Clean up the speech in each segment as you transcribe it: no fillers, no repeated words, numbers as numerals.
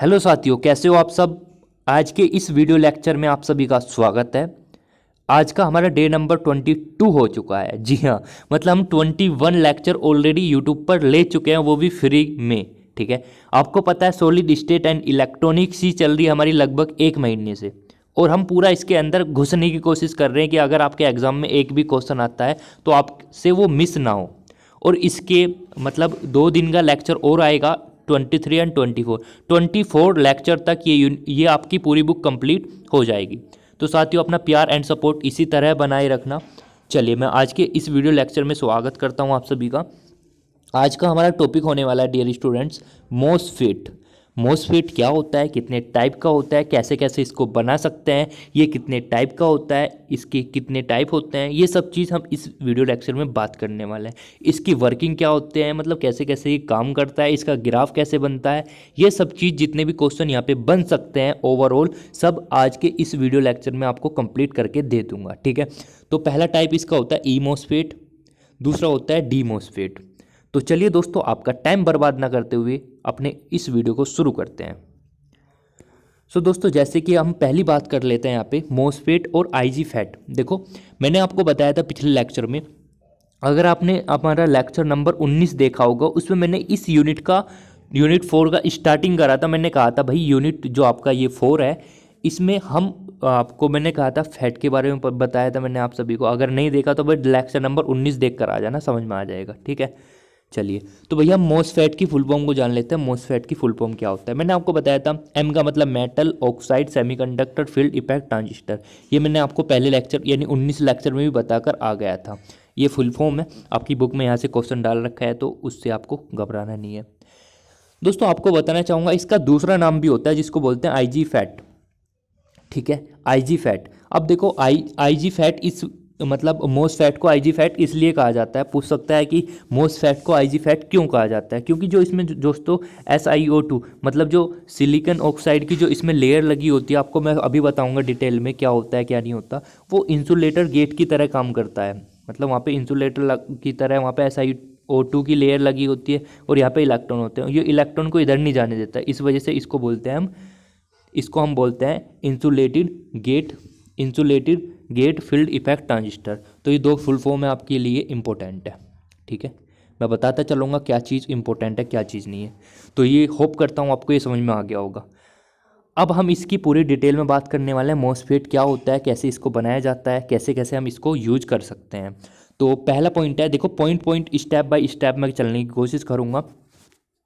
Hello साथियों, कैसे हो आप सब। आज के इस वीडियो लेक्चर में आप सभी का स्वागत है। आज का हमारा डे नंबर 22 हो चुका है। जी हाँ, मतलब हम 21 लेक्चर ऑलरेडी यूट्यूब पर ले चुके हैं, वो भी फ्री में। ठीक है, आपको पता है सॉलिड स्टेट एंड इलेक्ट्रॉनिक्स ही चल रही है हमारी लगभग एक महीने से, और हम पूरा इसके अंदर घुसने की कोशिश कर रहे हैं कि अगर आपके एग्जाम में एक भी क्वेश्चन आता है तो आपसे वो मिस ना हो। और इसके मतलब 2 दिन का लेक्चर और आएगा, 23 एंड 24 लेक्चर तक ये आपकी पूरी बुक कंप्लीट हो जाएगी। तो साथियों, अपना प्यार एंड सपोर्ट इसी तरह बनाए रखना। चलिए, मैं आज के इस वीडियो लेक्चर में स्वागत करता हूं आप सभी का। आज का हमारा टॉपिक होने वाला है डियर स्टूडेंट्स, मोसफेट। मोसफेट क्या होता है, कितने टाइप का होता है, कैसे कैसे इसको बना सकते हैं, ये कितने टाइप का होता है, इसके कितने टाइप होते हैं, ये सब चीज़ हम इस वीडियो लेक्चर में बात करने वाले हैं। इसकी वर्किंग क्या होते हैं, मतलब कैसे कैसे ये काम करता है, इसका ग्राफ कैसे बनता है, ये सब चीज़ जितने भी क्वेश्चन यहाँ पे बन सकते हैं ओवरऑल सब आज के इस वीडियो लेक्चर में आपको कंप्लीट करके दे दूंगा। ठीक है, तो पहला टाइप इसका होता है ई मोसफेट, दूसरा होता है डी मोसफेट। तो चलिए दोस्तों, आपका टाइम बर्बाद ना करते हुए अपने इस वीडियो को शुरू करते हैं। दोस्तों, जैसे कि हम पहली बात कर लेते हैं यहाँ पे मोसफेट और आईजी फैट। देखो, मैंने आपको बताया था पिछले लेक्चर में, अगर आपने हमारा लेक्चर नंबर 19 देखा होगा, उसमें मैंने इस यूनिट 4 का स्टार्टिंग करा था। मैंने कहा था भाई यूनिट जो आपका ये 4 है, इसमें हम आपको मैंने कहा था फैट के बारे में बताया था मैंने आप सभी को। अगर नहीं देखा तो भाई लेक्चर नंबर 19 देख कर आ जाना, समझ में आ जाएगा। ठीक है, चलिए तो भैया मोसफेट की फुल फॉर्म को जान लेते हैं। मोसफेट की फुल फॉर्म क्या होता है, मैंने आपको बताया था एम का मतलब metal oxide semiconductor field effect transistor. ये मैंने आपको पहले लेक्चर यानी 19 लेक्चर में भी बताकर आ गया था। ये फुल फॉर्म है, आपकी बुक में यहाँ से क्वेश्चन डाल रखा है, तो उससे आपको घबराना नहीं है। दोस्तों, आपको बताना चाहूँगा इसका दूसरा नाम भी होता है जिसको बोलते हैं आईजी फैट। ठीक है, आईजी फैट। अब देखो, आईजी फैट इस मतलब मोसफेट को आईजी फैट इसलिए कहा जाता है, पूछ सकता है कि मोसफेट को आईजी फैट क्यों कहा जाता है। क्योंकि जो इसमें दोस्तों SiO2 मतलब जो सिलिकॉन ऑक्साइड की जो इसमें लेयर लगी होती है, आपको मैं अभी बताऊंगा डिटेल में क्या होता है क्या नहीं होता। वो इंसुलेटर गेट की तरह काम करता है, मतलब वहाँ पे इंसुलेटर की तरह वहाँ पे SiO2 की लेयर लगी होती है, और यहाँ पे इलेक्ट्रॉन होते हैं। ये इलेक्ट्रॉन को इधर नहीं जाने देता, इस वजह से इसको हम बोलते हैं insulated gate field effect transistor. तो ये दो फुल फॉर्म है आपके लिए इंपॉर्टेंट है। ठीक है, मैं बताता चलूँगा क्या चीज़ इंपॉर्टेंट है क्या चीज़ नहीं है। तो ये होप करता हूँ आपको ये समझ में आ गया होगा। अब हम इसकी पूरी डिटेल में बात करने वाले हैं, मोसफेट क्या होता है, कैसे इसको बनाया जाता है, कैसे कैसे हम इसको यूज कर सकते हैं। तो पहला पॉइंट है, देखो पॉइंट स्टेप बाय स्टेप मैं चलने की कोशिश करूँगा।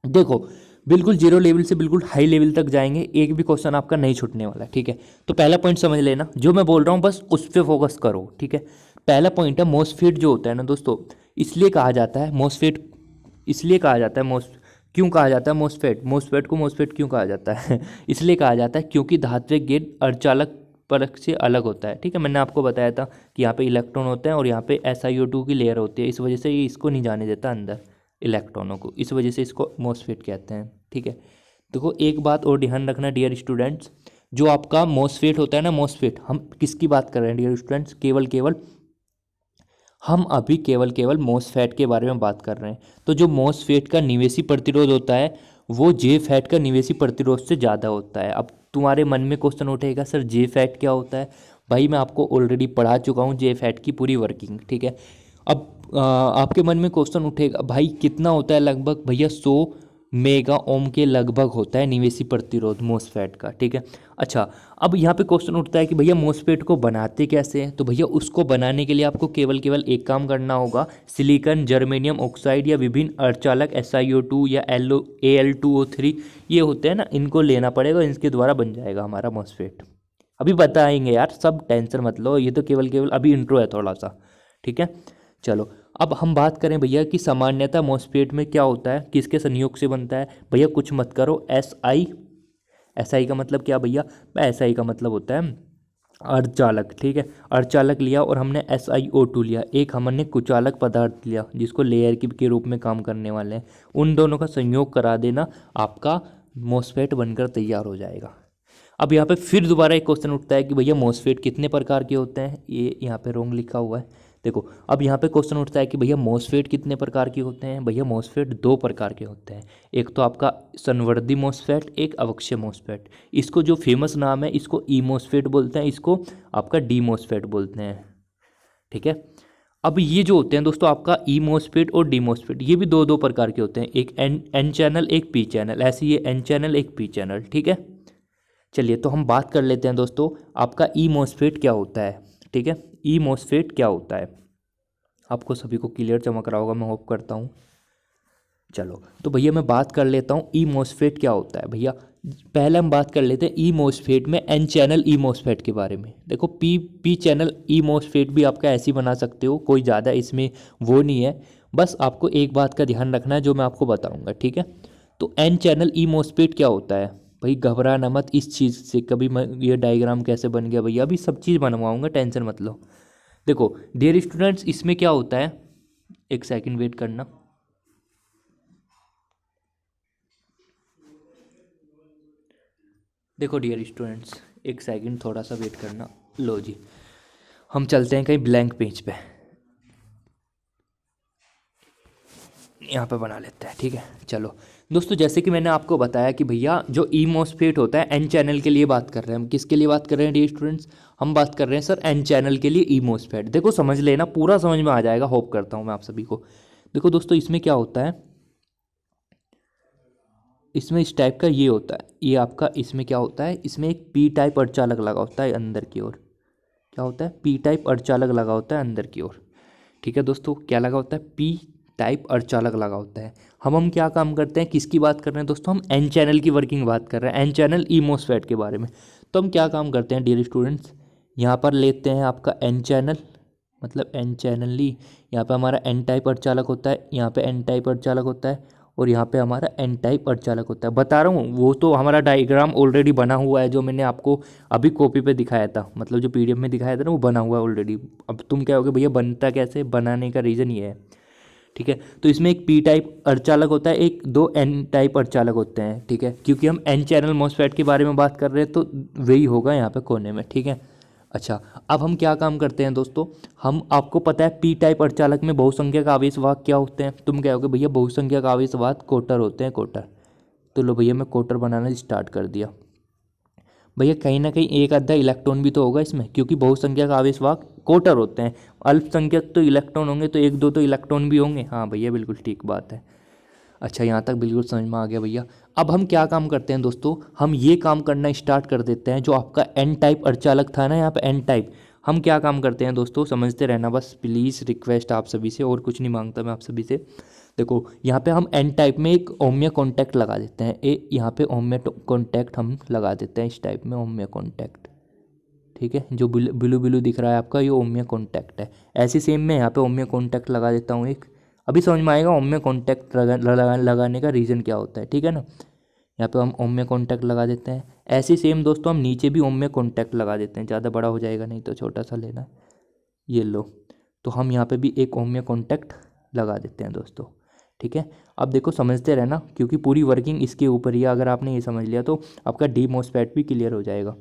देखो, बिल्कुल जीरो लेवल से बिल्कुल हाई लेवल तक जाएंगे, एक भी क्वेश्चन आपका नहीं छूटने वाला है। ठीक है, तो पहला पॉइंट समझ लेना, जो मैं बोल रहा हूँ बस उस पर फोकस करो। ठीक है, पहला पॉइंट है मोसफेट जो होता है ना दोस्तों, इसलिए कहा जाता है मोसफेट, इसलिए कहा जाता है क्यों कहा जाता है मोसफेट को मोसफेट क्यों कहा जाता है इसलिए कहा जाता है क्योंकि धात्विक गेट अर्धचालक परत से अलग होता है। ठीक है, मैंने आपको बताया था कि यहाँ पे इलेक्ट्रॉन होते हैं और यहाँ पे SiO2 की लेयर होती है, इस वजह से ये इसको नहीं जाने देता अंदर इलेक्ट्रॉनों को, इस वजह से इसको मोसफेट कहते हैं। ठीक है, देखो एक बात और ध्यान रखना डियर स्टूडेंट्स, जो आपका मोसफेट होता है ना, मोसफेट हम किसकी बात कर रहे हैं डियर स्टूडेंट्स, हम अभी केवल मोसफेट के बारे में बात कर रहे हैं। तो जो मोसफेट का निवेशी प्रतिरोध होता है वो जे फैट का निवेशी प्रतिरोध से ज़्यादा होता है। अब तुम्हारे मन में क्वेश्चन उठेगा, सर जे फैट क्या होता है। भाई मैं आपको ऑलरेडी पढ़ा चुका हूँ जे फैट की पूरी वर्किंग। ठीक है, अब आपके मन में क्वेश्चन उठेगा भाई कितना होता है, लगभग भैया 100 मेगा ओम के लगभग होता है निवेशी प्रतिरोध मोसफेट का। ठीक है, अच्छा अब यहाँ पे क्वेश्चन उठता है कि भैया मोसफेट को बनाते कैसे हैं। तो भैया उसको बनाने के लिए आपको केवल एक काम करना होगा, सिलिकॉन, जर्मेनियम ऑक्साइड या विभिन्न अर्धचालक SiO2 या Al2O3 ये होते हैं ना, इनको लेना पड़ेगा, इनके द्वारा बन जाएगा हमारा मोसफेट। अभी बताएंगे यार, सब टेंशन मत लो, ये तो केवल अभी इंट्रो है थोड़ा सा। ठीक है, चलो अब हम बात करें भैया कि सामान्यतः मोसफेट में क्या होता है, किसके संयोग से बनता है। भैया कुछ मत करो, SI का मतलब क्या भैया, SI का मतलब होता है अर्धचालक। ठीक है, अर्धचालक लिया और हमने SiO2 लिया, एक हमने कुचालक पदार्थ लिया जिसको लेयर के रूप में काम करने वाले हैं, उन दोनों का संयोग करा देना, आपका मोसफेट बनकर तैयार हो जाएगा। अब यहाँ पे फिर दोबारा एक क्वेश्चन उठता है कि भैया मोसफेट कितने प्रकार के होते हैं, ये यहाँ पे रोंग लिखा हुआ है। देखो अब यहाँ पे क्वेश्चन उठता है कि भैया मॉसफेट कितने प्रकार के होते हैं। भैया मॉसफेट दो प्रकार के होते हैं, एक तो आपका संवर्धी मॉसफेट, एक अवक्षय मॉसफेट। इसको जो फेमस नाम है इसको ई मॉसफेट बोलते हैं, इसको आपका डी मॉसफेट बोलते हैं, ठीक है। अब ये जो होते हैं दोस्तों आपका ई मॉसफेट और डी मॉसफेट, ये भी दो दो प्रकार के होते हैं, एक एन चैनल एक पी चैनल, ऐसे ये एन चैनल एक पी चैनल, ठीक है। चलिए तो हम बात कर लेते हैं दोस्तों आपका ई मॉसफेट क्या होता है, ठीक है। ई मॉसफेट क्या होता है आपको सभी को क्लियर चमक रहा होगा, मैं होप करता हूँ। चलो तो भैया मैं बात कर लेता हूँ ई मॉसफेट क्या होता है। भैया पहले हम बात कर लेते हैं ई मॉसफेट में एन चैनल ई मॉसफेट के बारे में। देखो पी चैनल ई मॉसफेट भी आपका ऐसे ही बना सकते हो, कोई ज़्यादा इसमें वो नहीं है, बस आपको एक बात का ध्यान रखना है जो मैं आपको बताऊँगा, ठीक है। तो एन चैनल ई मॉसफेट क्या होता है भाई, घबराना मत इस चीज़ से कभी। मैं ये डायग्राम कैसे बन गया भैया, अभी सब चीज़ बनवाऊँगा, टेंशन मत लो। देखो डियर स्टूडेंट्स इसमें क्या होता है, एक सेकंड वेट करना। देखो डियर स्टूडेंट्स एक सेकंड थोड़ा सा वेट करना। लो जी हम चलते हैं कहीं ब्लैंक पेज पे, यहाँ पे बना लेते हैं, ठीक है। चलो दोस्तों जैसे कि मैंने आपको बताया कि भैया जो ई मॉसफेट होता है एन चैनल के लिए बात कर रहे हैं हम, किसके लिए बात कर रहे हैं डियर स्टूडेंट्स, हम बात कर रहे हैं सर एन चैनल के लिए ई मॉसफेट। देखो समझ लेना, पूरा समझ में आ जाएगा, होप करता हूँ मैं आप सभी को। देखो दोस्तों इसमें क्या होता है, इसमें इस टाइप का ये होता है, ये आपका इसमें क्या होता है, इसमें एक पी टाइप अर्धचालक लगा होता है अंदर की ओर, क्या होता है पी टाइप अर्धचालक लगा होता है अंदर की ओर, ठीक है दोस्तों। क्या लगा होता है, पी टाइप अर्धचालक लगा होता है। हम क्या काम करते हैं, किसकी बात कर रहे हैं दोस्तों, हम एन चैनल की वर्किंग बात कर रहे हैं, एन चैनल ई मॉसफेट के बारे में। तो हम क्या काम करते हैं डियर स्टूडेंट्स, यहाँ पर लेते हैं आपका एन चैनल, मतलब एन चैनल ली, यहाँ पे हमारा एन टाइप अर्धचालक होता है, यहाँ पे एन टाइप अर्धचालक होता है, और यहाँ पे हमारा एन टाइप अर्धचालक होता है। बता रहा हूँ वो तो हमारा डायग्राम ऑलरेडी बना हुआ है, जो मैंने आपको अभी कॉपी पे दिखाया था, मतलब जो पीडीएफ में दिखाया था ना वो बना हुआ है ऑलरेडी। अब तुम क्या होगे भैया बनता कैसे, बनाने का रीज़न ये है, ठीक है। तो इसमें एक पी टाइप अर्धचालक होता है, एक दो एन टाइप अर्धचालक होते हैं, ठीक है। क्योंकि हम एन चैनल मॉसफेट के बारे में बात कर रहे हैं तो वही होगा यहाँ पे कोने में, ठीक है। अच्छा अब हम क्या काम करते हैं दोस्तों, हम आपको पता है पी टाइप अर्धचालक में बहुसंख्यक आवेश वाहक क्या होते हैं, तुम क्या होगे भैया बहुसंख्यक आवेश वाहक कोटर होते हैं, कोटर। तो लो भैया मैं कोटर बनाना स्टार्ट कर दिया। भैया कहीं ना कहीं एक आधा इलेक्ट्रॉन भी तो होगा इसमें, क्योंकि बहुसंख्यक आवेश वाहक कोटर होते हैं, अल्पसंख्यक तो इलेक्ट्रॉन होंगे, तो एक दो तो इलेक्ट्रॉन भी होंगे। हाँ भैया बिल्कुल ठीक बात है। अच्छा यहाँ तक बिल्कुल समझ में आ गया भैया। अब हम क्या काम करते हैं दोस्तों, हम ये काम करना स्टार्ट कर देते हैं, जो आपका एन टाइप अर्धचालक था ना यहाँ पे एन टाइप, हम क्या काम करते हैं दोस्तों समझते रहना बस, प्लीज़ रिक्वेस्ट आप सभी से, और कुछ नहीं मांगता मैं आप सभी से। देखो यहाँ पे हम एन टाइप में एक ओम्य कॉन्टैक्ट लगा देते हैं, यहाँ पे ओम्य कॉन्टैक्ट हम लगा देते हैं, इस टाइप में ओम्य कॉन्टैक्ट, ठीक है। जो ब्लू ब्लू दिख रहा है आपका ये ओम्य कॉन्टैक्ट है। ऐसे सेम मैं यहाँ पे ओम्य कॉन्टैक्ट लगा देता हूँ एक, अभी समझ में आएगा ओम्य कॉन्टैक्ट लगाने का रीज़न क्या होता है, ठीक है ना। यहाँ पे हम ओम्य कॉन्टैक्ट लगा देते हैं। ऐसे सेम दोस्तों हम नीचे भी ओम्य कॉन्टैक्ट लगा देते हैं, ज़्यादा बड़ा हो जाएगा नहीं तो छोटा सा लेना है, ये लो। तो हम यहाँ पे भी एक ओम्य कॉन्टैक्ट लगा देते हैं दोस्तों, ठीक है। अब देखो समझते रहना, क्योंकि पूरी वर्किंग इसके ऊपर ही है, अगर आपने ये समझ लिया तो आपका डी मॉसफेट भी क्लियर हो जाएगा,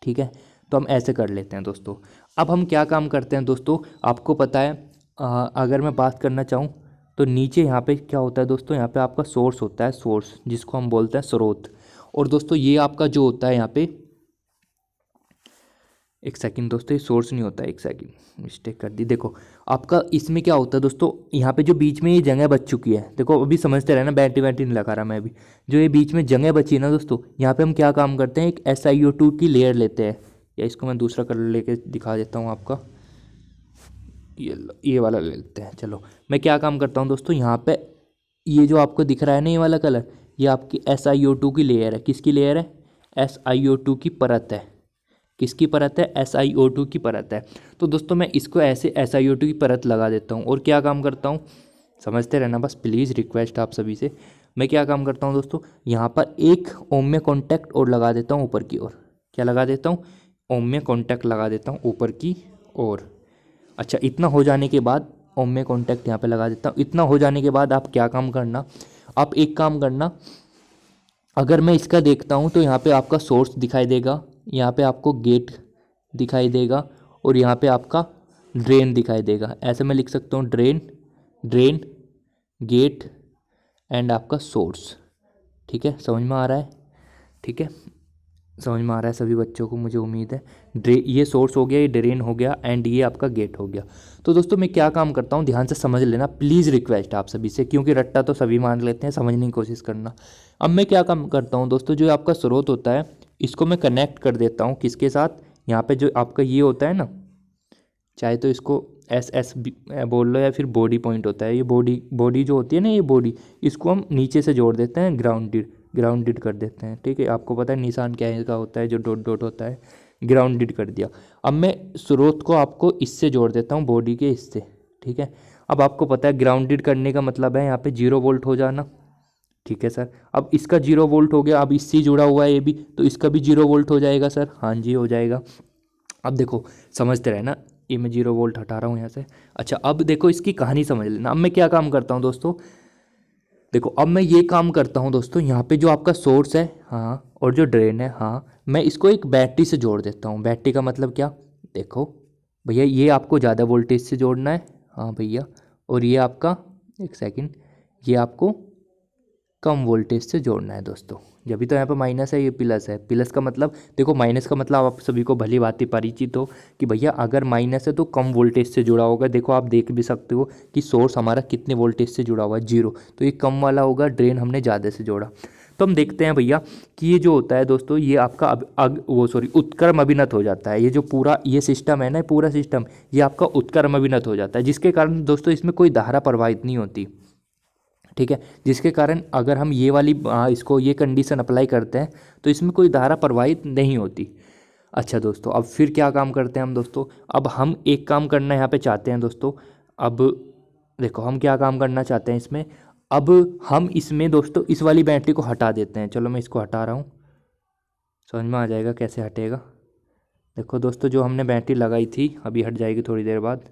ठीक है। तो हम ऐसे कर लेते हैं दोस्तों। अब हम क्या काम करते हैं दोस्तों, आपको पता है अगर मैं बात करना चाहूँ तो नीचे यहाँ पे क्या होता है दोस्तों, यहाँ पे आपका सोर्स होता है, सोर्स जिसको हम बोलते हैं स्रोत। और दोस्तों ये आपका जो होता है यहाँ पे, एक सेकंड दोस्तों, ये सोर्स नहीं होता है, एक सेकंड मिस्टेक कर दी। देखो आपका इसमें क्या होता है दोस्तों, यहाँ पे जो बीच में ये जगह बच चुकी है, देखो अभी समझते रहना, बैटरी बैटरी नहीं लगा रहा मैं अभी, जो ये बीच में जगह बची है ना दोस्तों, यहाँ पे हम क्या काम करते हैं, एक SiO2 की लेयर लेते हैं, या इसको मैं दूसरा कलर लेके दिखा देता हूँ आपका, ये वाला ले लेते हैं। चलो मैं क्या काम करता हूँ दोस्तों, यहाँ पे ये जो आपको दिख रहा है ना ये वाला कलर, ये आपकी SiO2 की लेयर है। किसकी लेयर है, SiO2 की परत है। किसकी परत है, SiO2 की परत है। तो दोस्तों मैं इसको ऐसे SiO2 की परत लगा देता हूँ, और क्या काम करता हूँ समझते रहना बस, प्लीज़ रिक्वेस्ट आप सभी से। मैं क्या काम करता हूँ दोस्तों, यहाँ पर एक ओम्य कॉन्टैक्ट और लगा देता हूँ ऊपर की ओर। क्या लगा देता हूँ, ओम्य कॉन्टैक्ट लगा देता हूँ ऊपर की ओर। अच्छा इतना हो जाने के बाद ओम्य कॉन्टैक्ट यहाँ पे लगा देता हूँ। इतना हो जाने के बाद आप क्या काम करना, आप एक काम करना, अगर मैं इसका देखता हूँ तो यहाँ पे आपका सोर्स दिखाई देगा, यहाँ पे आपको गेट दिखाई देगा, और यहाँ पे आपका ड्रेन दिखाई देगा। ऐसे मैं लिख सकता हूँ ड्रेन, ड्रेन, गेट एंड आपका सोर्स। ठीक है, समझ में आ रहा है? ठीक है, समझ में आ रहा है सभी बच्चों को, मुझे उम्मीद है। ये सोर्स हो गया, ये ड्रेन हो गया एंड ये आपका गेट हो गया। तो दोस्तों मैं क्या काम करता हूँ, ध्यान से समझ लेना प्लीज़, रिक्वेस्ट आप सभी से, क्योंकि रट्टा तो सभी मान लेते हैं, समझने की कोशिश करना। अब मैं क्या काम करता हूँ दोस्तों, जो आपका स्रोत होता है इसको मैं कनेक्ट कर देता हूँ किसके साथ, यहाँ पे जो आपका ये होता है ना, चाहे तो इसको एस बोल लो या फिर बॉडी पॉइंट होता है, ये बॉडी जो होती है ना, ये बॉडी, इसको हम नीचे से जोड़ देते हैं, ग्राउंडेड कर देते हैं। ठीक है, आपको पता है निशान क्या है का होता है, जो डॉट डॉट होता है, ग्राउंडेड कर दिया। अब मैं स्रोत को आपको इससे जोड़ देता हूँ, बॉडी के इससे। ठीक है, अब आपको पता है ग्राउंडेड करने का मतलब है यहाँ पे 0 वोल्ट हो जाना। ठीक है सर, अब इसका 0 वोल्ट हो गया, अब इससे जुड़ा हुआ है ये भी, तो इसका भी 0 वोल्ट हो जाएगा सर। हाँ जी, हो जाएगा। अब देखो समझते रहे ना, ये मैं 0 वोल्ट हटा रहा हूँ यहाँ से। अच्छा, अब देखो इसकी कहानी समझ लेना। अब मैं क्या काम करता हूँ दोस्तों, देखो अब मैं ये काम करता हूँ दोस्तों, यहाँ पे जो आपका सोर्स है, हाँ, और जो ड्रेन है, हाँ, मैं इसको एक बैटरी से जोड़ देता हूँ। बैटरी का मतलब क्या, देखो भैया ये आपको ज़्यादा वोल्टेज से जोड़ना है, हाँ भैया, और ये आपका, एक सेकंड, ये आपको कम वोल्टेज से जोड़ना है दोस्तों। जब भी तो यहाँ पे माइनस है, ये प्लस है। प्लस का मतलब देखो, माइनस का मतलब आप सभी को भली भांति परिचित हो कि भैया अगर माइनस है तो कम वोल्टेज से जुड़ा होगा। देखो आप देख भी सकते हो कि सोर्स हमारा कितने वोल्टेज से जुड़ा हुआ है, 0, तो ये कम वाला होगा, ड्रेन हमने ज़्यादा से जोड़ा। तो हम देखते हैं भैया कि ये जो होता है दोस्तों, ये आपका उत्क्रम अभिनत हो जाता है। ये जो पूरा ये सिस्टम है ना, पूरा सिस्टम ये आपका उत्क्रम अभिनत हो जाता है, जिसके कारण दोस्तों इसमें कोई धारा प्रवाहित नहीं होती। ठीक है, जिसके कारण अगर हम ये वाली इसको ये कंडीशन अप्लाई करते हैं तो इसमें कोई धारा प्रवाहित नहीं होती। अच्छा दोस्तों, अब फिर क्या काम करते हैं हम दोस्तों, अब हम एक काम करना यहाँ पे चाहते हैं दोस्तों। अब देखो हम क्या काम करना चाहते हैं इसमें, अब हम इसमें दोस्तों इस वाली बैटरी को हटा देते हैं। चलो मैं इसको हटा रहा हूँ, समझ में आ जाएगा कैसे हटेगा। देखो दोस्तों, जो हमने बैटरी लगाई थी अभी हट जाएगी थोड़ी देर बाद।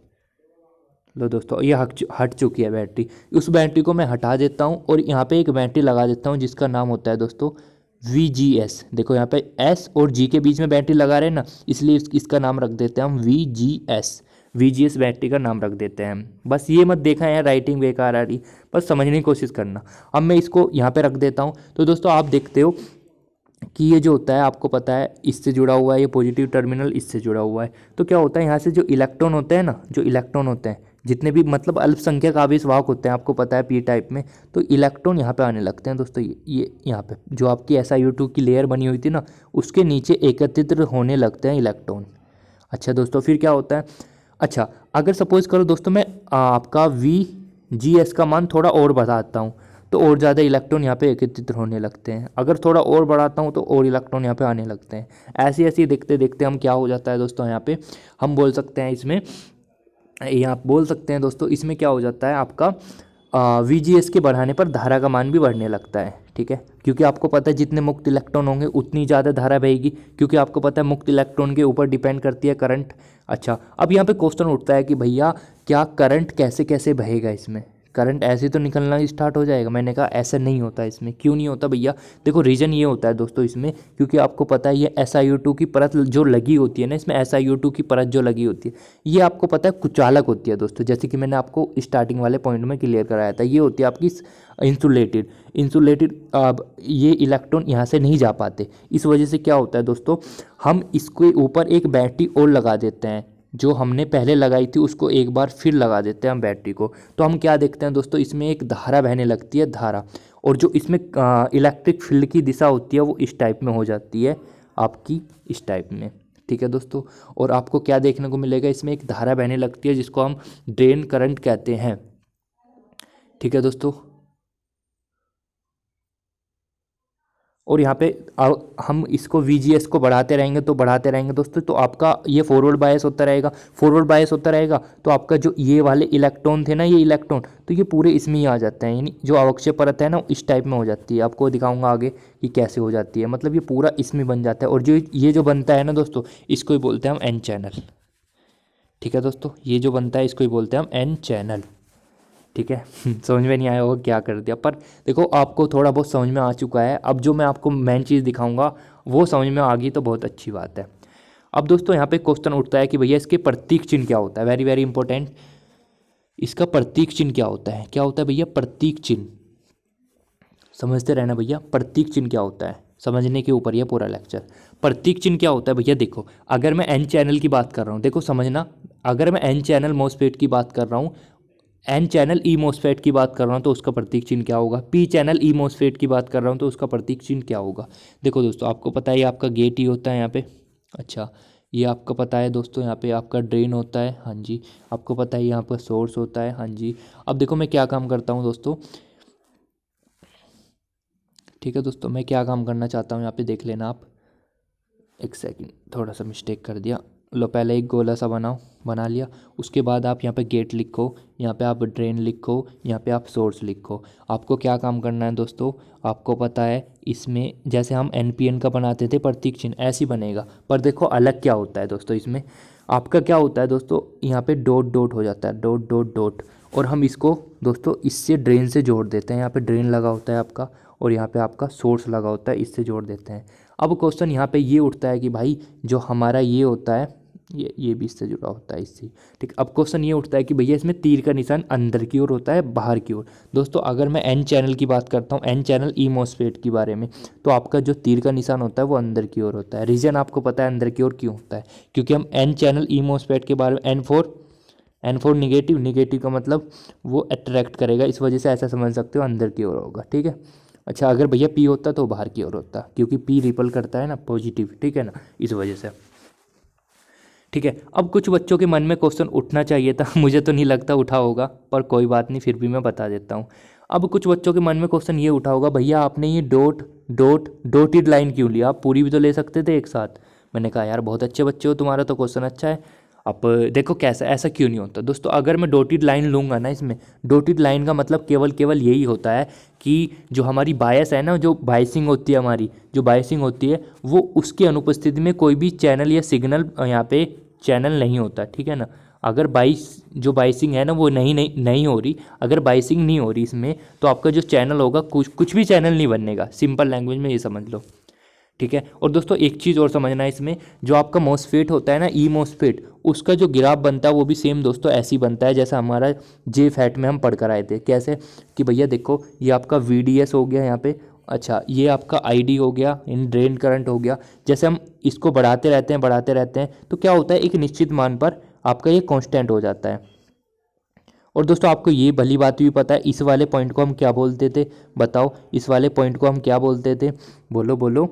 लो दोस्तों, ये हट चुकी है बैटरी। उस बैटरी को मैं हटा देता हूँ और यहाँ पे एक बैटरी लगा देता हूँ जिसका नाम होता है दोस्तों VGS। देखो यहाँ पे S और G के बीच में बैटरी लगा रहे हैं ना, इसलिए इसका नाम रख देते हैं हम VGS बैटरी का नाम रख देते हैं हम। बस ये मत देखा यार राइटिंग बेकार आ रही, बस समझने की कोशिश करना। अब मैं इसको यहाँ पे रख देता हूँ। तो दोस्तों आप देखते हो कि ये जो होता है, आपको पता है इससे जुड़ा हुआ है, ये पॉजिटिव टर्मिनल इससे जुड़ा हुआ है। तो क्या होता है, यहाँ से जो इलेक्ट्रॉन होते हैं ना, जो इलेक्ट्रॉन होते हैं, जितने भी मतलब अल्पसंख्यक आवेश वाहक होते हैं, आपको पता है पी टाइप में, तो इलेक्ट्रॉन यहाँ पे आने लगते हैं दोस्तों। ये यहाँ पे जो आपकी SiO2 की लेयर बनी हुई थी ना, उसके नीचे एकत्रित होने लगते हैं इलेक्ट्रॉन। अच्छा दोस्तों, फिर क्या होता है, अच्छा अगर सपोज करो दोस्तों मैं आपका VGS का मान थोड़ा और बढ़ाता हूँ, तो और ज़्यादा इलेक्ट्रॉन यहाँ पे एकत्रित होने लगते हैं। अगर थोड़ा और बढ़ाता हूँ तो और इलेक्ट्रॉन यहाँ पे आने लगते हैं। ऐसे ऐसे देखते देखते हम क्या हो जाता है दोस्तों, यहाँ पे हम बोल सकते हैं इसमें, आप बोल सकते हैं दोस्तों इसमें क्या हो जाता है आपका VGS के बढ़ाने पर धारा का मान भी बढ़ने लगता है। ठीक है, क्योंकि आपको पता है जितने मुक्त इलेक्ट्रॉन होंगे उतनी ज़्यादा धारा बहेगी, क्योंकि आपको पता है मुक्त इलेक्ट्रॉन के ऊपर डिपेंड करती है करंट। अच्छा, अब यहाँ पे क्वेश्चन उठता है कि भैया क्या करंट कैसे कैसे बहेगा, इसमें करंट ऐसे तो निकलना स्टार्ट हो जाएगा। मैंने कहा ऐसा नहीं होता इसमें। क्यों नहीं होता भैया, देखो रीज़न ये होता है दोस्तों इसमें, क्योंकि आपको पता है ये SiO2 की परत जो लगी होती है ना, इसमें SiO2 की परत जो लगी होती है, ये आपको पता है कुचालक होती है दोस्तों। जैसे कि मैंने आपको स्टार्टिंग वाले पॉइंट में क्लियर कराया था, ये होती है आपकी इंसुलेटेड। अब ये इलेक्ट्रॉन यहाँ से नहीं जा पाते, इस वजह से क्या होता है दोस्तों, हम इसके ऊपर एक बैटरी और लगा देते हैं। जो हमने पहले लगाई थी उसको एक बार फिर लगा देते हैं हम बैटरी को। तो हम क्या देखते हैं दोस्तों, इसमें एक धारा बहने लगती है, धारा, और जो इसमें इलेक्ट्रिक फील्ड की दिशा होती है वो इस टाइप में हो जाती है आपकी, इस टाइप में। ठीक है दोस्तों, और आपको क्या देखने को मिलेगा, इसमें एक धारा बहने लगती है जिसको हम ड्रेन करंट कहते हैं। ठीक है दोस्तों, और यहाँ पे हम इसको VGS को बढ़ाते रहेंगे तो बढ़ाते रहेंगे दोस्तों, तो आपका ये फॉरवर्ड बायस होता रहेगा। फॉरवर्ड बायस होता रहेगा तो आपका जो ये वाले इलेक्ट्रॉन थे ना, ये इलेक्ट्रॉन तो ये पूरे इसमें ही आ जाते हैं, यानी जो अवक्षय परत है ना इस टाइप में हो जाती है। आपको दिखाऊंगा आगे कि कैसे हो जाती है, मतलब ये पूरा इसमें बन जाता है। और जो ये जो बनता है ना दोस्तों, इसको ही बोलते हैं हम N चैनल। ठीक है दोस्तों, ये जो बनता है इसको ही बोलते हैं हम N चैनल। ठीक है समझ में नहीं आया होगा क्या कर दिया, पर देखो आपको थोड़ा बहुत समझ में आ चुका है। अब जो मैं आपको मेन चीज़ दिखाऊंगा वो समझ में आ गई तो बहुत अच्छी बात है। अब दोस्तों यहाँ पे क्वेश्चन उठता है कि भैया इसके प्रतीक चिन्ह क्या होता है, वेरी वेरी इंपॉर्टेंट। इसका प्रतीक चिन्ह क्या होता है, क्या होता है भैया प्रतीक चिन्ह, समझते रहना भैया। प्रतीक चिन्ह क्या होता है समझने के ऊपर यह पूरा लेक्चर। प्रतीक चिन्ह क्या होता है भैया, देखो अगर मैं एन चैनल की बात कर रहा हूँ, देखो समझना, अगर मैं एन चैनल मोसफेट की बात कर रहा हूँ, एन चैनल ई मोसफेट की बात कर रहा हूँ तो उसका प्रतीक चिन्ह क्या होगा, पी चैनल ई मोसफेट की बात कर रहा हूँ तो उसका प्रतीक चिन्ह क्या होगा। देखो दोस्तों आपको पता है ये आपका गेट ही होता है यहाँ पे, अच्छा ये आपका पता है दोस्तों यहाँ पे आपका ड्रेन होता है, हाँ जी। आपको पता है यहाँ पर सोर्स होता है, हाँ जी। अब देखो मैं क्या काम करता हूँ दोस्तों, ठीक है दोस्तों, मैं क्या काम करना चाहता हूँ यहाँ पे देख लेना आप, एक सेकंड थोड़ा सा मिस्टेक कर दिया। लो पहले एक गोला सा बनाओ, बना लिया, उसके बाद आप यहाँ पे गेट लिखो, यहाँ पे आप ड्रेन लिखो, यहाँ पे आप सोर्स लिखो। आपको क्या काम करना है दोस्तों, आपको पता है इसमें जैसे हम एनपीएन का बनाते थे प्रतीक चिन्ह ऐसे ही बनेगा, पर देखो अलग क्या होता है दोस्तों, इसमें आपका क्या होता है दोस्तों, यहाँ पे डॉट डॉट हो जाता है, डॉट डॉट डॉट, और हम इसको दोस्तों इससे ड्रेन से जोड़ देते हैं, यहाँ पे ड्रेन लगा होता है आपका और यहाँ पे आपका सोर्स लगा होता है, इससे जोड़ देते हैं। अब क्वेश्चन यहाँ पे ये उठता है कि भाई जो हमारा ये होता है ये भी इससे जुड़ा होता है इससे, ठीक। अब क्वेश्चन ये उठता है कि भैया इसमें तीर का निशान अंदर की ओर होता है बाहर की ओर। दोस्तों अगर मैं एन चैनल की बात करता हूँ, एन चैनल ई मोसफेट के बारे में, तो आपका जो तीर का निशान होता है वो अंदर की ओर होता है। रीजन आपको पता है अंदर की ओर क्यों होता है, क्योंकि हम एन चैनल ई मोसफेट के बारे में एन फोर निगेटिव, निगेटिव का मतलब वो अट्रैक्ट करेगा, इस वजह से ऐसा समझ सकते हो अंदर की ओर होगा, ठीक है। अच्छा अगर भैया पी होता तो बाहर की ओर होता, क्योंकि पी रिपल करता है ना पॉजिटिव, ठीक है ना, इस वजह से, ठीक है। अब कुछ बच्चों के मन में क्वेश्चन उठना चाहिए था मुझे तो नहीं लगता उठा होगा, पर कोई बात नहीं फिर भी मैं बता देता हूँ। अब कुछ बच्चों के मन में क्वेश्चन ये उठा होगा, भैया आपने ये डॉट डॉट डॉटेड लाइन क्यों लिया, आप पूरी भी तो ले सकते थे एक साथ। मैंने कहा यार बहुत अच्छे बच्चे हो, तुम्हारा तो क्वेश्चन अच्छा है। अब देखो कैसा, ऐसा क्यों नहीं होता दोस्तों, अगर मैं डॉटेड लाइन लूँगा ना, इसमें डॉटेड लाइन का मतलब केवल केवल यही होता है कि जो हमारी बायस है ना, जो बायसिंग होती है हमारी, जो बायसिंग होती है वो उसकी अनुपस्थिति में कोई भी चैनल या सिग्नल यहाँ पे चैनल नहीं होता, ठीक है ना। अगर जो बाइसिंग है ना वो नहीं हो रही, अगर बाइसिंग नहीं हो रही इसमें, तो आपका जो चैनल होगा कुछ भी चैनल नहीं बनेगा, सिंपल लैंग्वेज में ये समझ लो, ठीक है। और दोस्तों एक चीज़ और समझना है इसमें, जो आपका मोसफेट होता है ना ई मोसफेट, उसका जो ग्राफ बनता है वो भी सेम दोस्तों ऐसे ही बनता है जैसा हमारा जे फैट में हम पढ़ कर आए थे। कैसे कि भैया देखो ये आपका VDS हो गया यहाँ पे, अच्छा ये आपका ID हो गया, इन ड्रेन करंट हो गया। जैसे हम इसको बढ़ाते रहते हैं तो क्या होता है, एक निश्चित मान पर आपका ये कांस्टेंट हो जाता है। और दोस्तों आपको ये भली बात भी पता है इस वाले पॉइंट को हम क्या बोलते थे, बताओ इस वाले पॉइंट को हम क्या बोलते थे, बोलो बोलो,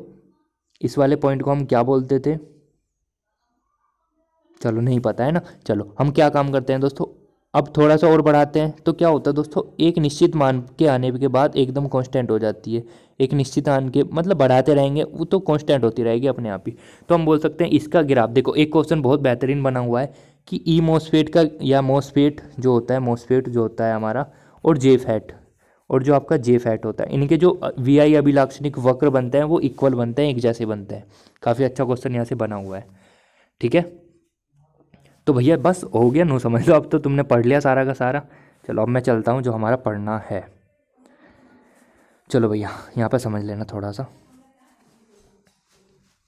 इस वाले पॉइंट को हम क्या बोलते थे, चलो नहीं पता है ना, चलो हम क्या काम करते हैं दोस्तों, अब थोड़ा सा और बढ़ाते हैं तो क्या होता है दोस्तों, एक निश्चित मान के आने के बाद एकदम कांस्टेंट हो जाती है, एक निश्चित मान के मतलब बढ़ाते रहेंगे वो तो कांस्टेंट होती रहेगी अपने आप ही। तो हम बोल सकते हैं इसका ग्राफ देखो, एक क्वेश्चन बहुत बेहतरीन बना हुआ है कि ई मोसफेट का या मोसफेट जो होता है, मोसफेट जो होता है हमारा, और जे फैट, और जो आपका जे फैट होता है, इनके जो VI अभिलाक्षणिक वक्र बनते हैं वो इक्वल बनते हैं, एक जैसे बनते हैं। काफ़ी अच्छा क्वेश्चन यहाँ से बना हुआ है, ठीक है। तो भैया बस हो गया, नो समझ लो, अब तो तुमने पढ़ लिया सारा का सारा। चलो अब मैं चलता हूँ जो हमारा पढ़ना है, चलो भैया यहाँ पे समझ लेना थोड़ा सा।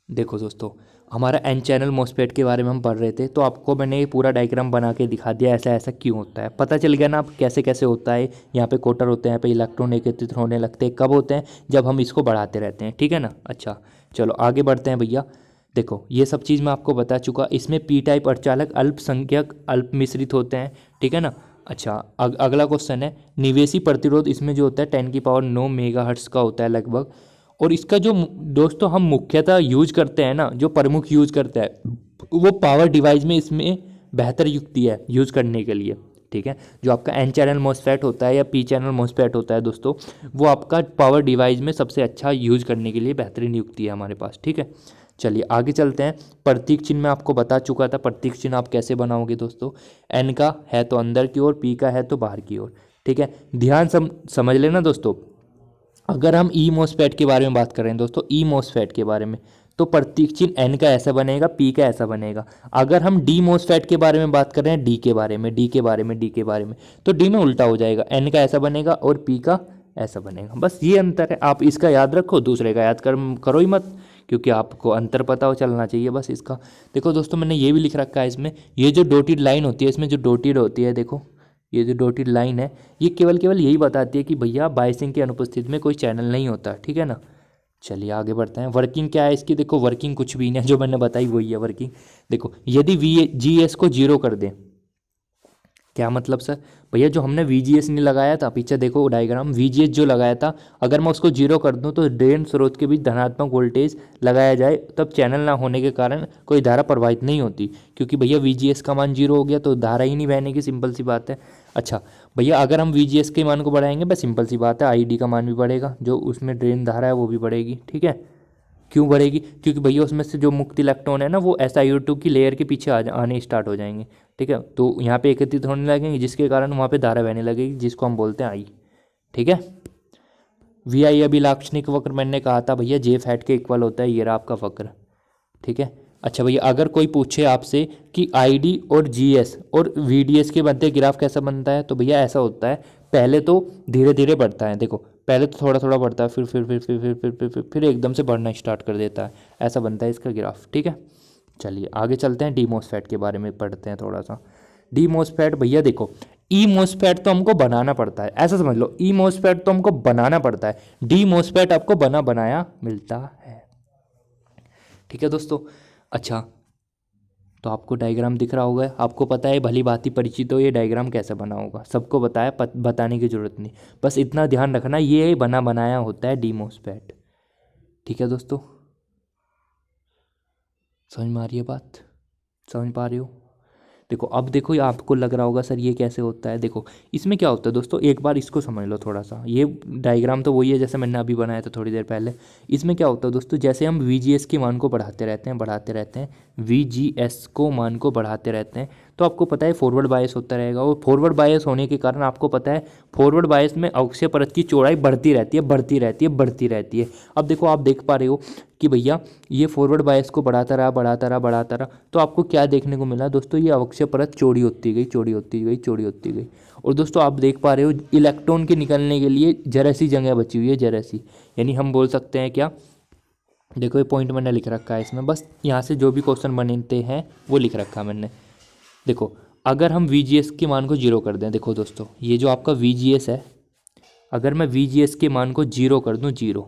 देखो दोस्तों हमारा एन चैनल मोसफेट के बारे में हम पढ़ रहे थे, तो आपको मैंने ये पूरा डायग्राम बना के दिखा दिया, ऐसा ऐसा क्यों होता है, पता चल गया ना आप कैसे कैसे होता है। यहाँ पे कोटर होते हैं, यहाँ पे इलेक्ट्रॉन एकत्रित होने लगते हैं, कब होते हैं, जब हम इसको बढ़ाते रहते हैं, ठीक है ना। अच्छा चलो आगे बढ़ते हैं भैया। देखो ये सब चीज़ मैं आपको बता चुका, इसमें पी टाइप अर्धचालक अल्पसंख्यक अल्प मिश्रित होते हैं, ठीक है ना। अच्छा अगला क्वेश्चन है निवेशी प्रतिरोध, इसमें जो होता है 10⁹ मेगाहर्ट्ज का होता है लगभग। और इसका जो दोस्तों हम मुख्यतः यूज करते हैं ना, जो प्रमुख यूज करता है वो पावर डिवाइस में इसमें बेहतर युक्ति है यूज करने के लिए, ठीक है। जो आपका एन चैनल मोसफेट होता है या पी चैनल मोसफेट होता है दोस्तों, वो आपका पावर डिवाइस में सबसे अच्छा यूज करने के लिए बेहतरीन युक्ति है हमारे पास, ठीक है। चलिए आगे चलते हैं। प्रतीक चिन्ह मैं आपको बता चुका था, प्रतीक चिन्ह आप कैसे बनाओगे दोस्तों, एन का है तो अंदर की ओर, पी का है तो बाहर की ओर, ठीक है। ध्यान समझ लेना दोस्तों, अगर हम ई मोसफेट के बारे में बात कर रहे हैं दोस्तों, ई मोसफेट के बारे में, तो प्रतीक चिन्ह एन का ऐसा बनेगा, पी का ऐसा बनेगा। अगर हम डी मोसफेट के बारे में बात कर रहे हैं, डी के बारे में, डी के बारे में, डी के बारे में, तो डी में उल्टा हो जाएगा, एन का ऐसा बनेगा और पी का ऐसा बनेगा। बस ये अंतर है, आप इसका याद रखो, दूसरे का याद करो ही मत, क्योंकि आपको अंतर पता हो चलना चाहिए बस इसका। देखो दोस्तों मैंने ये भी लिख रखा है इसमें, ये जो डॉटेड लाइन होती है इसमें जो डॉटेड होती है, देखो ये जो डॉटेड लाइन है ये केवल यही बताती है कि भैया बायसिंग की अनुपस्थिति में कोई चैनल नहीं होता, ठीक है ना। चलिए आगे बढ़ते हैं। वर्किंग क्या है इसकी, देखो वर्किंग कुछ भी नहीं है, जो मैंने बताई वही है वर्किंग। देखो यदि VGS को 0 कर दें, क्या मतलब सर, भैया जो हमने VGS नहीं लगाया था, पीछे देखो डायग्राम, VGS जो लगाया था अगर मैं उसको 0 कर दूं तो ड्रेन स्रोत के बीच धनात्मक वोल्टेज लगाया जाए तब चैनल ना होने के कारण कोई धारा प्रवाहित नहीं होती, क्योंकि भैया VGS का मान 0 हो गया तो धारा ही नहीं बहने की, सिंपल सी बात है। अच्छा भैया अगर हम VGS के मान को बढ़ाएंगे बस सिंपल सी बात है, ID का मान भी बढ़ेगा, जो उसमें ड्रेन धारा है वो भी बढ़ेगी, ठीक है। क्यों बढ़ेगी, क्योंकि भैया उसमें से जो मुक्त इलेक्ट्रॉन है ना वो SiO2 की लेयर के पीछे आने स्टार्ट हो जाएंगे, ठीक है, तो यहाँ पे एकत्रित होने लगेंगे जिसके कारण वहाँ पे धारा बहने लगेगी जिसको हम बोलते हैं I, ठीक है। VI अभिलाक्षणिक वक्र मैंने कहा था भैया J फैट के इक्वल होता है, ये रहा आपका वक्र, ठीक है। अच्छा भैया अगर कोई पूछे आपसे कि ID और GS और VDS के बनते ग्राफ कैसा बनता है, तो भैया ऐसा होता है, पहले तो धीरे धीरे बढ़ता है, देखो पहले तो थोड़ा थोड़ा बढ़ता है, फिर एकदम से बढ़ना स्टार्ट कर देता है, ऐसा बनता है इसका ग्राफ, ठीक है। चलिए आगे चलते हैं, डी मॉसफेट के बारे में पढ़ते हैं थोड़ा सा। डी मॉसफेट भैया देखो, ई मॉसफेट तो हमको बनाना पड़ता है, ऐसा समझ लो, ई मॉसफेट तो हमको बनाना पड़ता है, डी मॉसफेट आपको बना बनाया मिलता है, ठीक है दोस्तों। अच्छा तो आपको डायग्राम दिख रहा होगा, आपको पता है भली भांति परिचित हो ये डायग्राम कैसे बना होगा, सबको बताया, बताने की जरूरत नहीं, बस इतना ध्यान रखना ये बना बनाया होता है डी मॉसफेट, ठीक है दोस्तों। समझ में आ रही है बात, समझ पा रहे हो। देखो अब देखो ये आपको लग रहा होगा सर ये कैसे होता है, देखो इसमें क्या होता है दोस्तों, एक बार इसको समझ लो थोड़ा सा, ये डायग्राम तो वही है जैसे मैंने अभी बनाया था थोड़ी देर पहले। इसमें क्या होता है दोस्तों, जैसे हम VGS के मान को बढ़ाते रहते हैं VGS को मान को बढ़ाते रहते हैं, तो आपको पता है फॉरवर्ड बायस होता रहेगा, और फॉरवर्ड बायस होने के कारण आपको पता है फॉरवर्ड बायस में अक्षीय परत की चौड़ाई बढ़ती रहती है, बढ़ती रहती है, बढ़ती रहती है। अब देखो आप देख पा रहे हो कि भैया ये फॉरवर्ड बायस को बढ़ाता रहा, बढ़ाता रहा, बढ़ाता रहा, तो आपको क्या देखने को मिला दोस्तों, ये अक्षीय परत चौड़ी होती गई, चौड़ी होती गई, चौड़ी होती गई। और दोस्तों आप देख पा रहे हो इलेक्ट्रॉन के निकलने के लिए जरा सी जगह बची हुई है, जरा सी, यानी हम बोल सकते हैं क्या, देखो ये पॉइंट मैंने लिख रखा है इसमें, बस यहाँ से जो भी क्वेश्चन बनते हैं वो लिख रखा है मैंने। देखो अगर हम VGS के मान को 0 कर दें, देखो दोस्तों ये जो आपका VGS है, अगर मैं VGS के मान को 0 कर दूं, 0,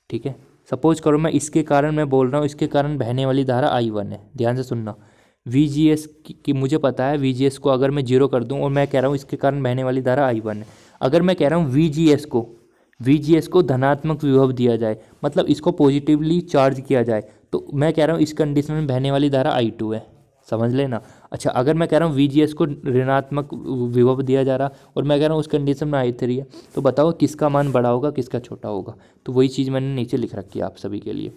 ठीक है, सपोज करो मैं इसके कारण मैं बोल रहा हूँ, इसके कारण बहने वाली धारा I1 है, ध्यान से सुनना। VGS की मुझे पता है, VGS को अगर मैं 0 कर दूं और मैं कह रहा हूँ इसके कारण बहने वाली धारा I1 है, अगर मैं कह रहा हूँ VGS को धनात्मक विभव दिया जाए, मतलब इसको पॉजिटिवली चार्ज किया जाए, तो मैं कह रहा हूँ इस कंडीशन में बहने वाली धारा I2 है, समझ लेना। अच्छा अगर मैं कह रहा हूँ VGS को ऋणात्मक विभव दिया जा रहा और मैं कह रहा हूँ उस कंडीशन में I3 है, तो बताओ किसका मान बड़ा होगा किसका छोटा होगा। तो वही चीज़ मैंने नीचे लिख रखी है आप सभी के लिए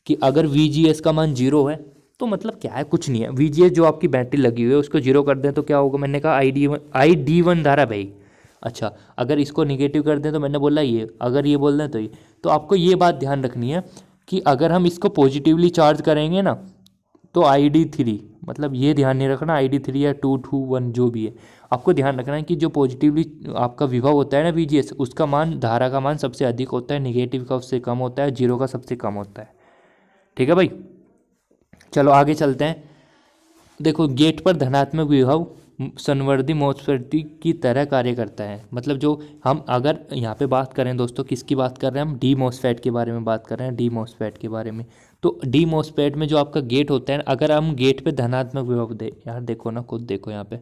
कि अगर VGS का मान 0 है तो मतलब क्या है, कुछ नहीं है, VGS जो आपकी बैटरी लगी हुई है उसको 0 कर दें तो क्या होगा, मैंने कहा ID1 धारा भाई। अच्छा अगर इसको निगेटिव कर दें तो मैंने बोला ये, अगर ये बोल दें तो ये, तो आपको ये बात ध्यान रखनी है कि अगर हम इसको पॉजिटिवली चार्ज करेंगे ना तो ID3, मतलब ये ध्यान नहीं रखना ID3 या 2, 2, 1 जो भी है, आपको ध्यान रखना है कि जो पॉजिटिवली आपका विभव होता है ना VGS, उसका मान, धारा का मान सबसे अधिक होता है, निगेटिव का उससे कम होता है, 0 का सबसे कम होता है, ठीक है भाई। चलो आगे चलते हैं। देखो गेट पर धनात्मक विभव संवर्धी मॉसफेट की तरह कार्य करता है, मतलब जो हम अगर यहाँ पे बात करें दोस्तों, किसकी बात कर रहे हैं हम, डी मॉसफेट के बारे में बात कर रहे हैं, डी मॉसफेट के बारे में। तो डी मॉसफेट में जो आपका गेट होता है, अगर हम गेट पे धनात्मक विभव दे, यार देखो ना खुद देखो यहाँ पे,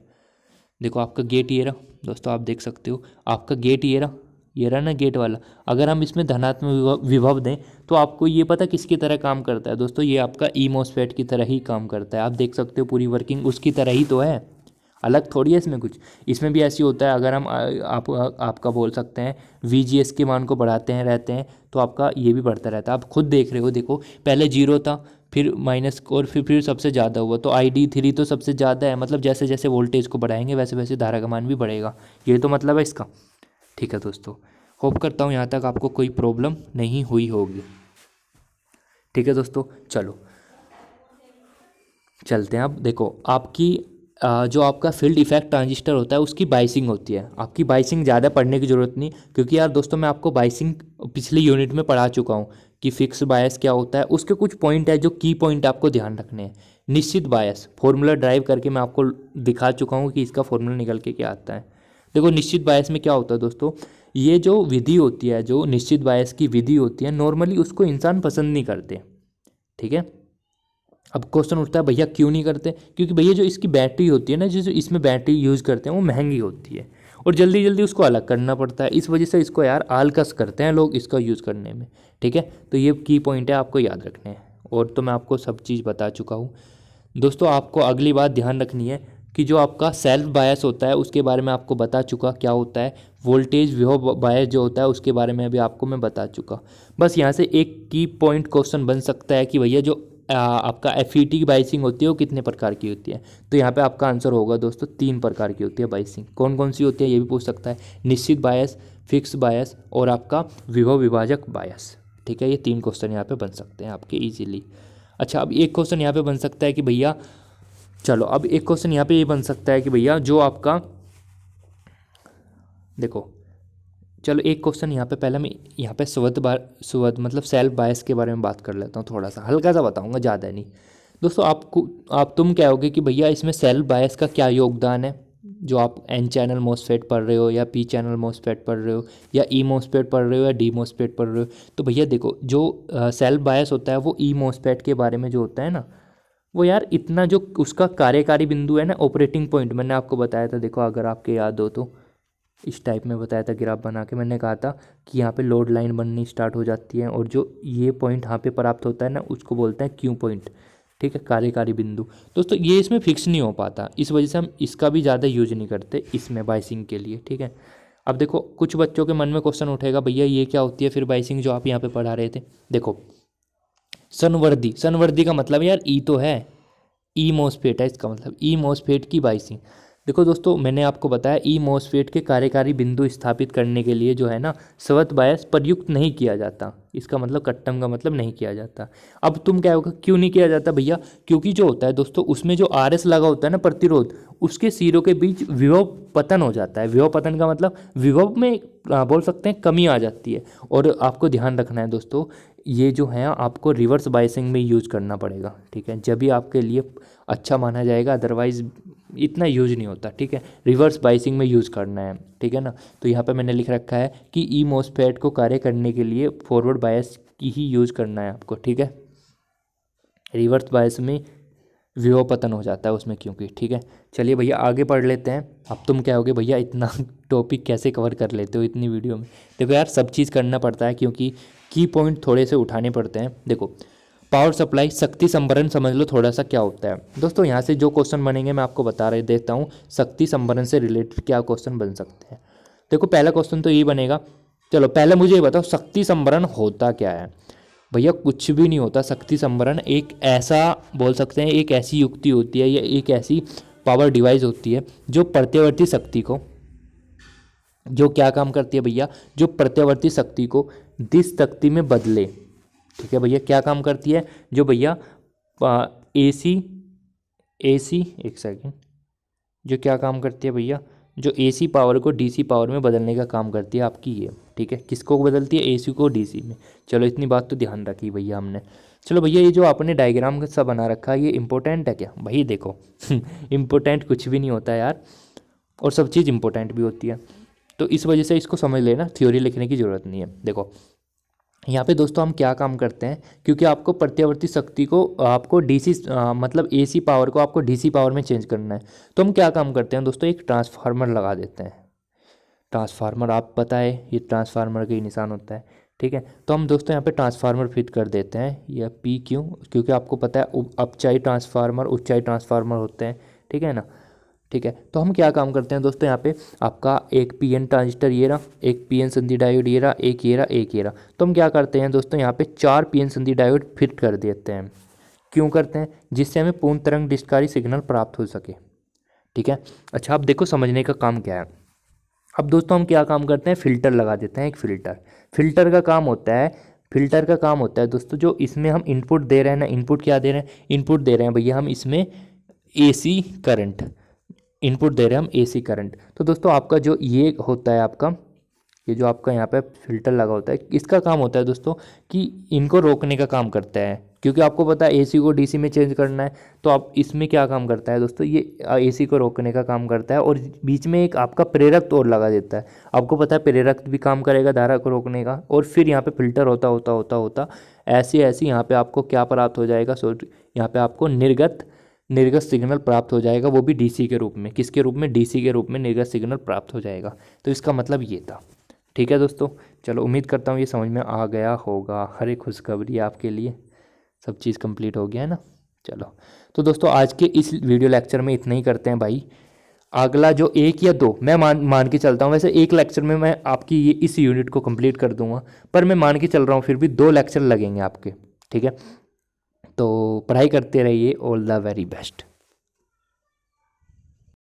देखो आपका गेट ये रहा दोस्तों, आप देख सकते हो आपका गेट ये रहा ना गेट वाला, अगर हम इसमें धनात्मक विभव दें तो आपको ये पता किसकी तरह काम करता है दोस्तों, ये आपका ई मॉसफेट की तरह ही काम करता है, आप देख सकते हो पूरी वर्किंग उसकी तरह ही तो है, अलग थोड़ी है इसमें कुछ। इसमें भी ऐसी होता है, अगर हम आपका बोल सकते हैं VGS के मान को बढ़ाते हैं रहते हैं तो आपका ये भी बढ़ता रहता है, आप खुद देख रहे हो, देखो पहले 0 था, फिर माइनस और फिर सबसे ज़्यादा हुआ, तो ID3 तो सबसे ज़्यादा है, मतलब जैसे जैसे वोल्टेज को बढ़ाएंगे वैसे वैसे धारा का मान भी बढ़ेगा, ये तो मतलब है इसका, ठीक है दोस्तों। होप करता हूँ यहाँ तक आपको कोई प्रॉब्लम नहीं हुई होगी, ठीक है दोस्तों। चलो चलते हैं अब। देखो आपकी जो आपका फील्ड इफेक्ट ट्रांजिस्टर होता है उसकी बाइसिंग होती है, आपकी बाइसिंग ज़्यादा पढ़ने की ज़रूरत नहीं, क्योंकि यार दोस्तों मैं आपको बाइसिंग पिछली यूनिट में पढ़ा चुका हूँ कि फिक्स बायस क्या होता है, उसके कुछ पॉइंट है जो की पॉइंट आपको ध्यान रखने हैं। निश्चित बायस फॉर्मूला ड्राइव करके मैं आपको दिखा चुका हूँ कि इसका फॉर्मूला निकल के क्या आता है। देखो निश्चित बायस में क्या होता है दोस्तों, ये जो विधि होती है, जो निश्चित बायस की विधि होती है, नॉर्मली उसको इंसान पसंद नहीं करते, ठीक है। अब क्वेश्चन उठता है भैया क्यों नहीं करते, क्योंकि भैया जो इसकी बैटरी होती है ना, जो इसमें बैटरी यूज़ करते हैं वो महंगी होती है और जल्दी जल्दी उसको अलग करना पड़ता है, इस वजह से इसको यार आलकस करते हैं लोग इसका यूज़ करने में, ठीक है। तो ये की पॉइंट है, आपको याद रखने हैं। और तो मैं आपको सब चीज़ बता चुका हूँ दोस्तों। आपको अगली बात ध्यान रखनी है कि जो आपका सेल्फ बायस होता है उसके बारे में आपको बता चुका क्या होता है। वोल्टेज विभव बायस जो होता है उसके बारे में अभी आपको मैं बता चुका। बस यहाँ से एक की पॉइंट क्वेश्चन बन सकता है कि भैया जो आपका एफईटी की बाइसिंग होती है वो कितने प्रकार की होती है। तो यहाँ पे आपका आंसर होगा दोस्तों 3 प्रकार की होती है बाइसिंग। कौन कौन सी होती है ये भी पूछ सकता है, निश्चित बायस, फिक्स बायस और आपका विभव विभाजक बायस, ठीक है। ये 3 क्वेश्चन यहाँ पे बन सकते हैं आपके इजीली। अच्छा, अब एक क्वेश्चन यहाँ पे बन सकता है कि भैया, चलो अब एक क्वेश्चन यहाँ पे ये बन सकता है कि भैया जो आपका, देखो चलो एक क्वेश्चन यहाँ पे पहले मैं यहाँ पे स्वत मतलब सेल्फ बायस के बारे में बात कर लेता हूँ, थोड़ा सा हल्का सा बताऊँगा, ज़्यादा नहीं। दोस्तों तुम कहोगे कि भैया इसमें सेल्फ बायस का क्या योगदान है, जो आप एन चैनल मोसफेट पढ़ रहे हो या पी चैनल मोसफेट पढ़ रहे हो या ई मोसफेट पढ़ रहे हो या डी मोसफेट पढ़ रहे हो। तो भैया देखो जो सेल्फ बायस होता है वो ई मोसफेट के बारे में जो होता है ना, वो यार इतना जो उसका कार्यकारी बिंदु है ना, ऑपरेटिंग पॉइंट, मैंने आपको बताया था, देखो अगर आपके याद हो तो इस टाइप में बताया था ग्राफ बना के। मैंने कहा था कि यहाँ पे लोड लाइन बननी स्टार्ट हो जाती है और जो ये पॉइंट यहाँ पे प्राप्त होता है ना उसको बोलते हैं क्यू पॉइंट, ठीक है, कार्यकारी बिंदु। दोस्तों ये इसमें फिक्स नहीं हो पाता, इस वजह से हम इसका भी ज़्यादा यूज नहीं करते इसमें बाइसिंग के लिए, ठीक है। अब देखो कुछ बच्चों के मन में क्वेश्चन उठेगा भैया ये क्या होती है फिर बाइसिंग जो आप यहाँ पे पढ़ा रहे थे। देखो संवर्धी का मतलब यार ई तो है, ई मोसफेट है इसका मतलब, ई मोसफेट की बाइसिंग। देखो दोस्तों मैंने आपको बताया ई मोसफेट के कार्यकारी बिंदु स्थापित करने के लिए जो है ना स्वत बायस प्रयुक्त नहीं किया जाता, इसका मतलब कट्टम का मतलब नहीं किया जाता। अब तुम क्या होगा क्यों नहीं किया जाता भैया, क्योंकि जो होता है दोस्तों उसमें जो आर एस लगा होता है ना प्रतिरोध, उसके सिरों के बीच विभव पतन हो जाता है। विभव पतन का मतलब विभव में बोल सकते हैं कमी आ जाती है। और आपको ध्यान रखना है दोस्तों ये जो है आपको रिवर्स बाइसिंग में यूज करना पड़ेगा, ठीक है, जब भी आपके लिए अच्छा माना जाएगा, अदरवाइज इतना यूज नहीं होता, ठीक है। रिवर्स बाइसिंग में यूज़ करना है, ठीक है ना। तो यहाँ पे मैंने लिख रखा है कि ई मोसफेट को कार्य करने के लिए फॉरवर्ड बायस की ही यूज़ करना है आपको, ठीक है। रिवर्स बायस में विभव पतन हो जाता है उसमें क्योंकि, ठीक है। चलिए भैया आगे पढ़ लेते हैं। अब तुम क्या होगे भैया इतना टॉपिक कैसे कवर कर लेते हो इतनी वीडियो में। देखो यार सब चीज़ करना पड़ता है क्योंकि की पॉइंट थोड़े से उठाने पड़ते हैं। देखो पावर सप्लाई, शक्ति संभरण समझ लो थोड़ा सा क्या होता है दोस्तों। यहाँ से जो क्वेश्चन बनेंगे मैं आपको बता रहे देता हूँ, शक्ति संभरण से रिलेटेड क्या क्वेश्चन बन सकते हैं। देखो पहला क्वेश्चन तो ये बनेगा, चलो पहले मुझे ये बताओ शक्ति संभरण होता क्या है। भैया कुछ भी नहीं होता। शक्ति संभरण एक ऐसा बोल सकते हैं, एक ऐसी युक्ति होती है या एक ऐसी पावर डिवाइस होती है जो प्रत्यावर्ती शक्ति को, जो क्या काम करती है भैया, जो प्रत्यावर्ती शक्ति को दिस शक्ति में बदले, ठीक है भैया। क्या काम करती है, जो भैया एसी एक सेकेंड, जो क्या काम करती है भैया, जो एसी पावर को डीसी पावर में बदलने का काम करती है आपकी ये, ठीक है। किसको बदलती है, एसी को डीसी में। चलो इतनी बात तो ध्यान रखी भैया हमने। चलो भैया ये जो आपने डायग्राम सा बना रखा है ये इंपॉर्टेंट है क्या भाई, देखो इंपॉर्टेंट कुछ भी नहीं होता यार, और सब चीज़ इंपॉर्टेंट भी होती है, तो इस वजह से इसको समझ लेना, थ्योरी लिखने की ज़रूरत नहीं है। देखो यहाँ पे दोस्तों हम क्या काम करते हैं, क्योंकि आपको प्रत्यावर्ती शक्ति को आपको डीसी मतलब एसी पावर को आपको डीसी पावर में चेंज करना है, तो हम क्या काम करते हैं दोस्तों, एक ट्रांसफार्मर लगा देते हैं। ट्रांसफार्मर आप पता है ये ट्रांसफार्मर का ही निशान होता है, ठीक है। तो हम दोस्तों यहाँ पे ट्रांसफार्मर फिट कर देते हैं, या पी क्यों, क्योंकि आपको पता है अपचाई ट्रांसफार्मर उच्चाई ट्रांसफार्मर होते हैं, ठीक है ना, ठीक है। तो हम क्या काम करते हैं दोस्तों, यहाँ पे आपका एक पीएन ट्रांजिस्टर ये रहा, एक पीएन संधि डायोड ये रहा, एक ये रहा, एक ये रहा। तो हम क्या करते हैं दोस्तों, यहाँ पे 4 पीएन संधि डायोड फिट कर देते हैं। क्यों करते हैं, जिससे हमें पूर्ण तरंग डिस्कारी सिग्नल प्राप्त हो सके, ठीक है। अच्छा अब देखो समझने का काम क्या है। अब दोस्तों हम क्या काम करते हैं, फ़िल्टर लगा देते हैं। एक फिल्टर का काम होता है, दोस्तों जो इसमें हम इनपुट दे रहे हैं ना, इनपुट क्या दे रहे हैं, इनपुट दे रहे हैं भैया हम इसमें एसी करंट, इनपुट दे रहे हैं हम एसी करंट। तो दोस्तों आपका जो ये होता है आपका ये जो आपका यहाँ पे फिल्टर लगा होता है, इसका काम होता है दोस्तों कि इनको रोकने का काम करता है। क्योंकि आपको पता है एसी को डीसी में चेंज करना है, तो आप इसमें क्या काम करता है दोस्तों, ये एसी को रोकने का काम करता है। और बीच में एक आपका प्रेरक और लगा देता है। आपको पता है प्रेरक भी काम करेगा धारा को रोकने का। और फिर यहाँ पे फिल्टर होता होता होता होता ऐसे ऐसे यहाँ पे आपको क्या प्राप्त हो जाएगा, यहाँ पे आपको निर्गत सिग्नल प्राप्त हो जाएगा, वो भी डीसी के रूप में। किसके रूप में? डीसी के रूप में निर्गत सिग्नल प्राप्त हो जाएगा। तो इसका मतलब ये था। ठीक है दोस्तों, चलो उम्मीद करता हूँ ये समझ में आ गया होगा। हर एक खुशखबरी आपके लिए, सब चीज़ कंप्लीट हो गया है ना। चलो तो दोस्तों आज के इस वीडियो लेक्चर में इतना ही करते हैं भाई। अगला जो 1 या 2 मैं मान के चलता हूँ, वैसे एक लेक्चर में मैं आपकी ये इस यूनिट को कंप्लीट कर दूंगा, पर मैं मान के चल रहा हूँ फिर भी 2 लेक्चर लगेंगे आपके। ठीक है, तो पढ़ाई करते रहिए। All the very best.